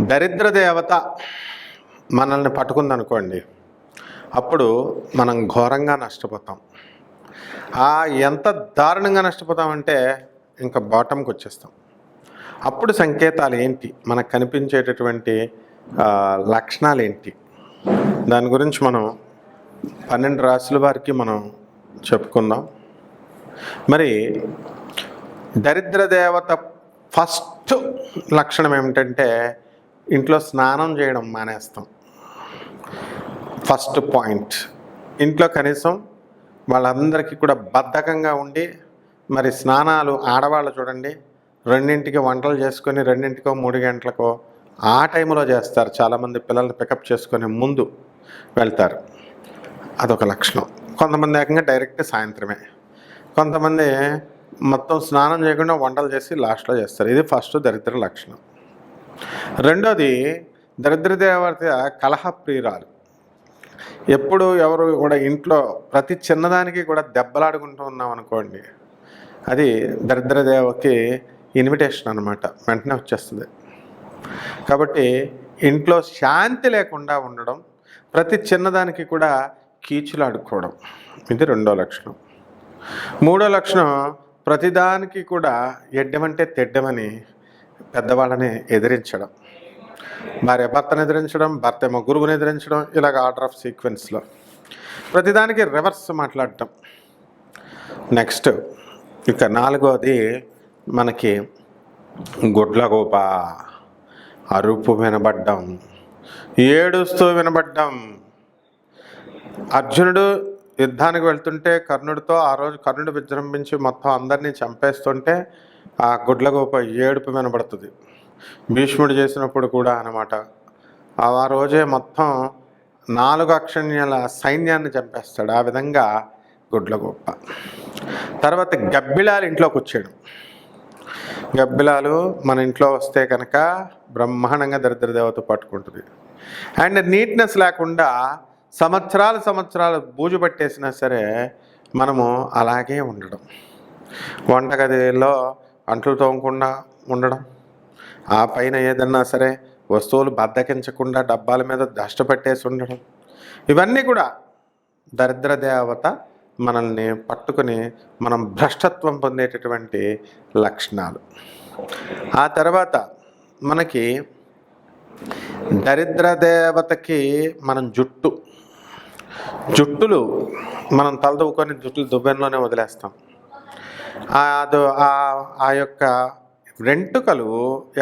దరిద్ర దేవత మనల్ని పట్టుకుందనుకోండి, అప్పుడు మనం ఘోరంగా నష్టపోతాం. ఎంత దారుణంగా నష్టపోతామంటే ఇంకా బాటంకి వచ్చేస్తాం. అప్పుడు సంకేతాలు ఏంటి, మనకు కనిపించేటటువంటి లక్షణాలు ఏంటి, దాని గురించి మనం 12 రాశుల వారికి మనం చెప్పుకుందాం. మరి దరిద్ర దేవత ఫస్ట్ లక్షణం ఏమిటంటే ఇంట్లో స్నానం చేయడం మానేస్తాం. First point. ఇంట్లో కనీసం వాళ్ళందరికీ కూడా బద్ధకంగా ఉండి, మరి స్నానాలు ఆడవాళ్ళు చూడండి 2ంటికి వంటలు చేసుకొని 2ంటికో 3 గంటలకో ఆ టైంలో చేస్తారు. చాలామంది పిల్లల్ని పికప్ చేసుకొని ముందు వెళ్తారు. అదొక లక్షణం. కొంతమంది ఏకంగా డైరెక్ట్ సాయంత్రమే, కొంతమంది మొత్తం స్నానం చేయకుండా వంటలు చేసి లాస్ట్లో చేస్తారు. ఇది ఫస్ట్ దరిద్ర లక్షణం. రెండోది, దరిద్ర దేవత కలహప్రియురాలు. ఎప్పుడు ఎవరు కూడా ఇంట్లో ప్రతి చిన్నదానికి కూడా దెబ్బలాడుకుంటూ ఉన్నాం అనుకోండి, అది దరిద్ర దేవతకి ఇన్విటేషన్ అనమాట, వెంటనే వచ్చేస్తుంది. కాబట్టి ఇంట్లో శాంతి లేకుండా ఉండడం, ప్రతి చిన్నదానికి కూడా కీచులాడుకోవడం, ఇది రెండో లక్షణం. మూడో లక్షణం, ప్రతిదానికి కూడా ఎడ్డమంటే తెడ్డమని పెద్దవాళ్ళని ఎదిరించడం. భార్య భర్తను ఎదిరించడం, భర్త ఏమో గురువుని ఎదిరించడం, ఇలాగ ఆర్డర్ ఆఫ్ సీక్వెన్స్లో ప్రతిదానికి రివర్స్ మాట్లాడటం. నెక్స్ట్ ఇక నాలుగోది మనకి గుడ్లగోప, అరుపు వినబడ్డం, ఏడుస్తూ వినబడ్డం. అర్జునుడు యుద్ధానికి వెళ్తుంటే కర్ణుడితో ఆ రోజు కర్ణుడు విజృంభించి మొత్తం అందరినీ చంపేస్తుంటే ఆ గుడ్లగోప ఏడుపు వినబడుతుంది. భీష్ముడు చేసినప్పుడు కూడా అన్నమాట, ఆ రోజే మొత్తం 4 అక్షణ్యాల సైన్యాన్ని చంపేస్తాడు. ఆ విధంగా గుడ్లగోప. తర్వాత గబ్బిలాలు ఇంట్లోకి వచ్చాడు. గబ్బిలాలు మన ఇంట్లో వస్తే కనుక బ్రహ్మాండంగా దరిద్ర దేవత పట్టుకుంటుంది. అండ్ నీట్నెస్ లేకుండా సంవత్సరాలు బూజు పట్టేసినా సరే మనము అలాగే ఉండడం. వంటగదిలో అంట్లు తోమకుండా ఉండడం, ఆ పైన ఏదన్నా సరే వస్తువులు బద్దకించకుండా డబ్బాల మీద దష్ట పట్టేసి ఉండడం, ఇవన్నీ కూడా దరిద్ర దేవత మనల్ని పట్టుకుని మనం భ్రష్టత్వం పొందేటటువంటి లక్షణాలు. ఆ తర్వాత మనకి దరిద్ర దేవతకి మనం జుట్టులు మనం తలదువ్వుకొని జుట్టులు దువ్వెనలోనే వదిలేస్తాం. ఆ యొక్క వెంట్రుకలు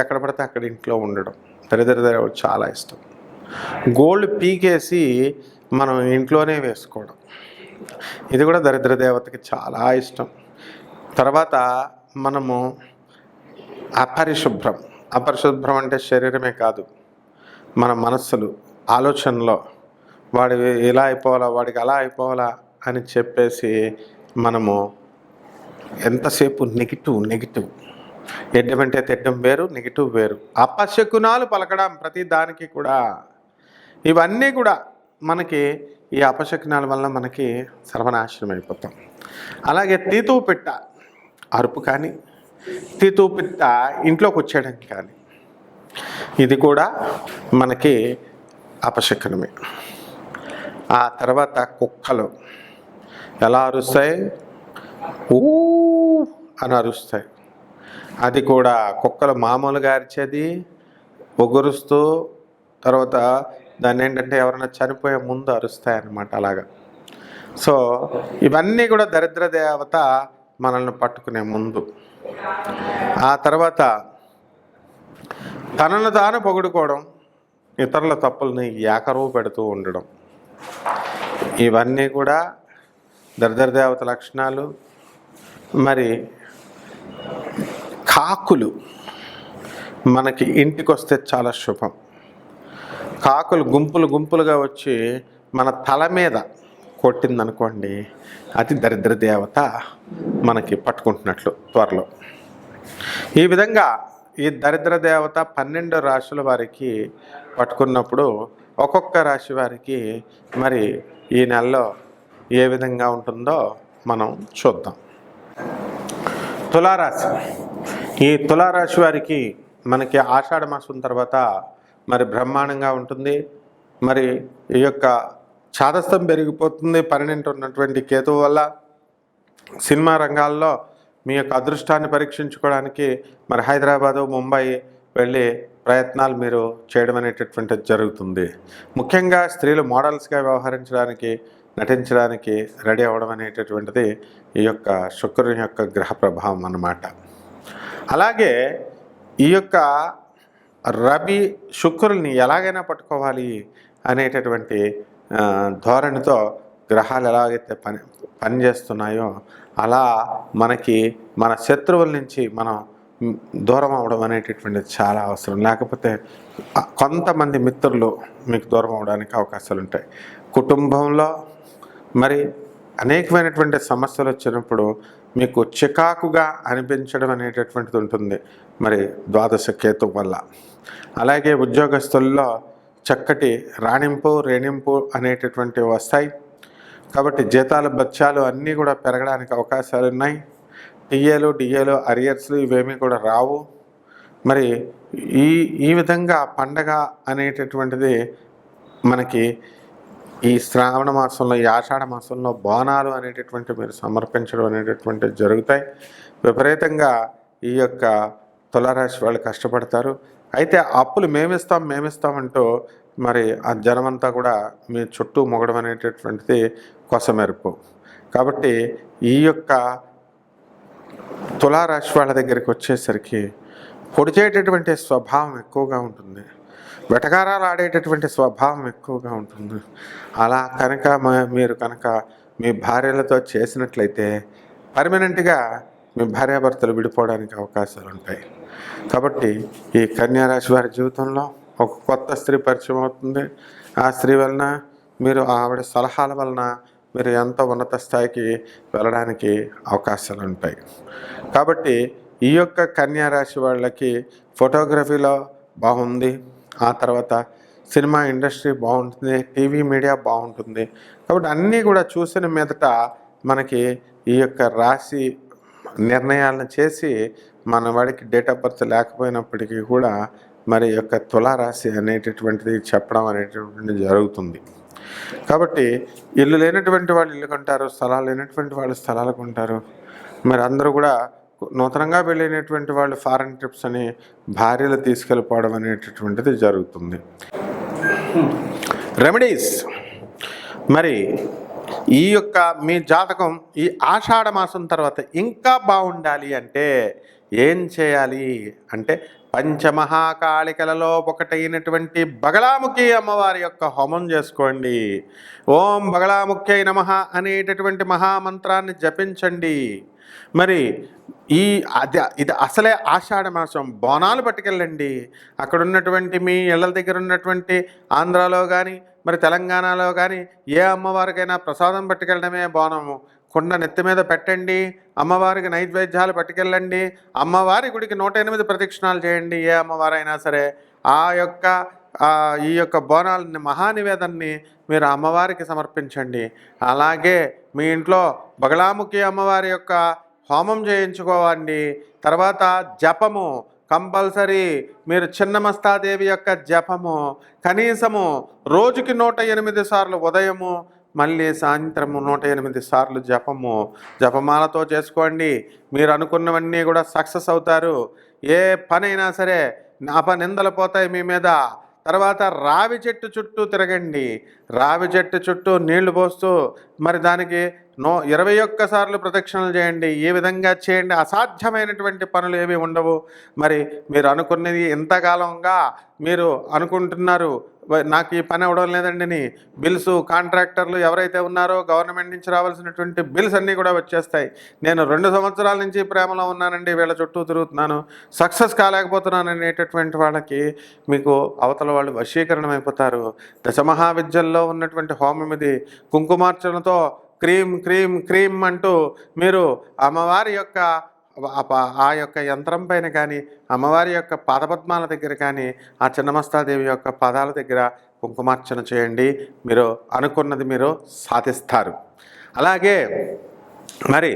ఎక్కడ పడితే అక్కడ ఇంట్లో ఉండడం దరిద్ర దేవత చాలా ఇష్టం. గోల్డ్ పీకేసి మనం ఇంట్లోనే వేసుకోవడం, ఇది కూడా దరిద్ర దేవతకి చాలా ఇష్టం. తర్వాత మనము అపరిశుభ్రం అంటే శరీరమే కాదు, మన మనస్సులు, ఆలోచనలో వాడి ఇలా అయిపోవాలా, వాడికి అలా అయిపోవాలా అని చెప్పేసి మనము ఎంతసేపు నెగిటివ్, ఎడ్డమంటే తెడ్డం వేరు, నెగిటివ్ వేరు, అపశకునాలు పలకడం ప్రతి దానికి కూడా. ఇవన్నీ కూడా మనకి ఈ అపశకునాల వల్ల మనకి సర్వనాశనం అయిపోతాం. అలాగే తీతువు పిట్ట అరుపు కానీ, తీతువు పిట్ట ఇంట్లోకి వచ్చేయడం కానీ, ఇది కూడా మనకి అపశకునమే. ఆ తర్వాత కుక్కలు ఎలా అరుస్తాయి, ఊ అని అరుస్తాయి. అది కూడా కుక్కలు మామూలుగా అరిచేది ఒగురుస్తూ, తర్వాత దాన్ని ఏంటంటే ఎవరైనా చనిపోయే ముందు అరుస్తాయన్నమాట అలాగా. సో ఇవన్నీ కూడా దరిద్ర దేవత మనల్ని పట్టుకునే ముందు. ఆ తర్వాత తనను తాను పొగుడుకోవడం, ఇతరుల తప్పుల్ని ఏకరువు పెడుతూ ఉండడం, ఇవన్నీ కూడా దరిద్ర దేవత లక్షణాలు. మరి కాకులు మనకి ఇంటికి వస్తే చాలా శుభం. కాకులు గుంపులుగా వచ్చి మన తల మీద కొట్టిందనుకోండి, అది దరిద్ర దేవత మనకి పట్టుకుంటున్నట్లు త్వరలో. ఈ విధంగా ఈ దరిద్ర దేవత 12 రాశుల వారికి పట్టుకున్నప్పుడు ఒక్కొక్క రాశి వారికి మరి ఈ నెలలో ఏ విధంగా ఉంటుందో మనం చూద్దాం. తులారాశి. ఈ తులారాశి వారికి మనకి ఆషాఢ మాసం తర్వాత మరి బ్రహ్మాండంగా ఉంటుంది. మరి ఈ యొక్క చాదస్తం పెరిగిపోతుంది 12 ఉన్నటువంటి కేతువు వల్ల. సినిమా రంగాల్లో మీ యొక్క అదృష్టాన్ని పరీక్షించుకోవడానికి మరి హైదరాబాదు, ముంబై వెళ్ళి ప్రయత్నాలు మీరు చేయడం అనేటటువంటిది జరుగుతుంది. ముఖ్యంగా స్త్రీలు మోడల్స్గా వ్యవహరించడానికి, నటించడానికి రెడీ అవ్వడం అనేటటువంటిది ఈ యొక్క శుక్రుని యొక్క గ్రహ ప్రభావం అన్నమాట. అలాగే ఈ యొక్క రవి శుక్రుల్ని ఎలాగైనా పట్టుకోవాలి అనేటటువంటి ధోరణితో గ్రహాలు ఎలాగైతే పనిచేస్తున్నాయో అలా మనకి మన శత్రువుల నుంచి మనం దూరం అవ్వడం అనేటటువంటిది చాలా అవసరం. లేకపోతే కొంతమంది మిత్రులు మీకు దూరం అవడానికి అవకాశాలు ఉంటాయి. కుటుంబంలో మరి అనేకమైనటువంటి సమస్యలు వచ్చినప్పుడు మీకు చికాకుగా అనిపించడం అనేటటువంటిది ఉంటుంది మరి ద్వాదశ కేతు వల్ల. అలాగే ఉద్యోగస్తుల్లో చక్కటి రాణింపు, రేణింపు అనేటటువంటివి వస్తాయి. కాబట్టి జీతాలు, బత్యాలు అన్నీ కూడా పెరగడానికి అవకాశాలు ఉన్నాయి. టీఏలు, డిఏలు, అరియర్స్లు ఇవేమీ కూడా రావు. మరి ఈ విధంగా పండగ అనేటటువంటిది మనకి ఈ శ్రావణ మాసంలో, ఈ ఆషాఢ మాసంలో బోనాలు అనేటటువంటి మీరు సమర్పించడం అనేటటువంటివి జరుగుతాయి. విపరీతంగా ఈ యొక్క తులారాశి వాళ్ళు కష్టపడతారు. అయితే అప్పులు మేమిస్తామంటూ మరి ఆ జనమంతా కూడా మీ చుట్టూ మొగడం అనేటటువంటిది కొసమెరుపు. కాబట్టి ఈ యొక్క తులారాశి వాళ్ళ దగ్గరికి వచ్చేసరికి పొడిచేటటువంటి స్వభావం ఎక్కువగా ఉంటుంది. వెటకారాలు ఆడేటటువంటి స్వభావం ఎక్కువగా ఉంటుంది. అలా కనుక మీరు కనుక మీ భార్యలతో చేసినట్లయితే పర్మనెంట్గా మీ భార్యాభర్తలు విడిపోవడానికి అవకాశాలు ఉంటాయి. కాబట్టి ఈ కన్యారాశి వారి జీవితంలో ఒక కొత్త స్త్రీ పరిచయం అవుతుంది. ఆ స్త్రీ వలన మీరు, ఆవిడ సలహాల వలన మీరు ఎంతో ఉన్నత స్థాయికి వెళ్ళడానికి అవకాశాలు ఉంటాయి. కాబట్టి ఈ యొక్క కన్యారాశి వాళ్ళకి ఫోటోగ్రఫీలో బాగుంది, ఆ తర్వాత సినిమా ఇండస్ట్రీ బాగుంటుంది, టీవీ మీడియా బాగుంటుంది. కాబట్టి అన్నీ కూడా చూసిన మీదట మనకి ఈ యొక్క రాశి నిర్ణయాలను చేసి మన వాడికి డేట్ ఆఫ్ బర్త్ లేకపోయినప్పటికీ కూడా మరి యొక్క తులారాశి అనేటటువంటిది చెప్పడం అనేటటువంటిది జరుగుతుంది. కాబట్టి ఇల్లు లేనటువంటి వాళ్ళు ఇల్లు కొంటారు, స్థలాలు లేనటువంటి వాళ్ళు స్థలాలు కొంటారు. మరి అందరూ కూడా నూతనంగా వెళ్ళినటువంటి వాళ్ళు ఫారెన్ ట్రిప్స్ అని భార్యలు తీసుకెళ్ళిపోవడం అనేటటువంటిది జరుగుతుంది. రెమెడీస్, మరి ఈ యొక్క మీ జాతకం ఈ ఆషాఢ మాసం తర్వాత ఇంకా బాగుండాలి అంటే ఏం చేయాలి అంటే, పంచమహాకాళికలలో ఒకటైనటువంటి బగళాముఖి అమ్మవారి యొక్క హోమం చేసుకోండి. ఓం బగళాముఖ్యై నమః అనేటటువంటి మహామంత్రాన్ని జపించండి. మరి ఇది అసలే ఆషాఢ మాసం, బోనాలు పట్టుకెళ్ళండి. అక్కడ ఉన్నటువంటి మీ ఇళ్ళ దగ్గర ఉన్నటువంటి ఆంధ్రాలో కానీ మరి తెలంగాణలో కానీ ఏ అమ్మవారికైనా ప్రసాదం పట్టుకెళ్ళడమే బోనము. కుండ నెత్తి మీద పెట్టండి, అమ్మవారికి నైవేద్యాలు పట్టుకెళ్ళండి, అమ్మవారి గుడికి 108 ప్రదక్షిణాలు చేయండి. ఏ అమ్మవారైనా సరే ఈ యొక్క బోనాలని, మహానివేదనని మీరు అమ్మవారికి సమర్పించండి. అలాగే మీ ఇంట్లో బగళాముఖి అమ్మవారి యొక్క హోమం చేయించుకోవండి. తర్వాత జపము కంపల్సరీ, మీరు చిన్నమస్తాదేవి యొక్క జపము కనీసము రోజుకి 108 సార్లు, ఉదయము మళ్ళీ సాయంత్రము 108 సార్లు జపమాలతో చేసుకోండి. మీరు అనుకున్నవన్నీ కూడా సక్సెస్ అవుతారు. ఏ పనైనా సరే అపనిందలు పోతాయి మీ మీద. తర్వాత రావి చెట్టు చుట్టూ తిరగండి. రావి చెట్టు చుట్టూ నీళ్లు పోస్తూ మరి దానికి 21 సార్లు ప్రదక్షిణలు చేయండి. ఈ విధంగా చేయండి. అసాధ్యమైనటువంటి పనులు ఏవి ఉండవు. మరి మీరు అనుకున్నది ఎంతకాలంగా మీరు అనుకుంటున్నారు, నాకు ఈ పని అవ్వడం లేదండి, బిల్స్, కాంట్రాక్టర్లు ఎవరైతే ఉన్నారో గవర్నమెంట్ నుంచి రావాల్సినటువంటి బిల్స్ అన్నీ కూడా వచ్చేస్తాయి. నేను 2 సంవత్సరాల నుంచి ప్రేమలో ఉన్నానండి, వీళ్ళ చుట్టూ తిరుగుతున్నాను, సక్సెస్ కాలేకపోతున్నాను అనేటటువంటి వాళ్ళకి మీకు అవతల వాళ్ళు వశీకరణం అయిపోతారు. దశమహావిద్యల్లో ఉన్నటువంటి హోమం ఇది. కుంకుమార్చనతో క్రీమ్ క్రీమ్ క్రీమ్ అంటూ మీరు అమ్మవారి యొక్క ఆ యొక్క యంత్రం పైన కానీ, అమ్మవారి యొక్క పాదపద్మాల దగ్గర కానీ, ఆ చిన్నమస్తాదేవి యొక్క పాదాల దగ్గర కుంకుమార్చన చేయండి. మీరు అనుకున్నది మీరు సాధిస్తారు. అలాగే మరి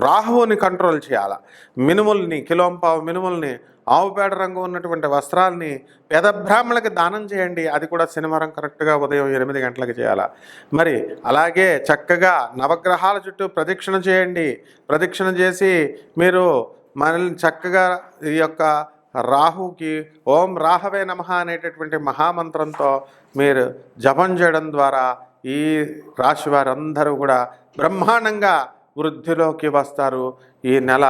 రాహువుని కంట్రోల్ చేయాల. మినుముల్ని, కిలోంపావు మినుముల్ని, ఆవు పేడ రంగు ఉన్నటువంటి వస్త్రాల్ని పేద బ్రాహ్మణులకి దానం చేయండి. అది కూడా శనివారం కరెక్ట్గా ఉదయం 8 గంటలకు చేయాలి. మరి అలాగే చక్కగా నవగ్రహాల చుట్టూ ప్రదక్షిణ చేయండి. ప్రదక్షిణ చేసి మీరు మనల్ని చక్కగా ఈ యొక్క రాహుకి ఓం రాహవే నమః అనేటటువంటి మహామంత్రంతో మీరు జపం చేయడం ద్వారా ఈ రాశి వారందరూ కూడా బ్రహ్మాండంగా వృద్ధిలోకి వస్తారు. ఈ నెల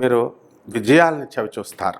మీరు విజయాల్ని చవిచూస్తారు.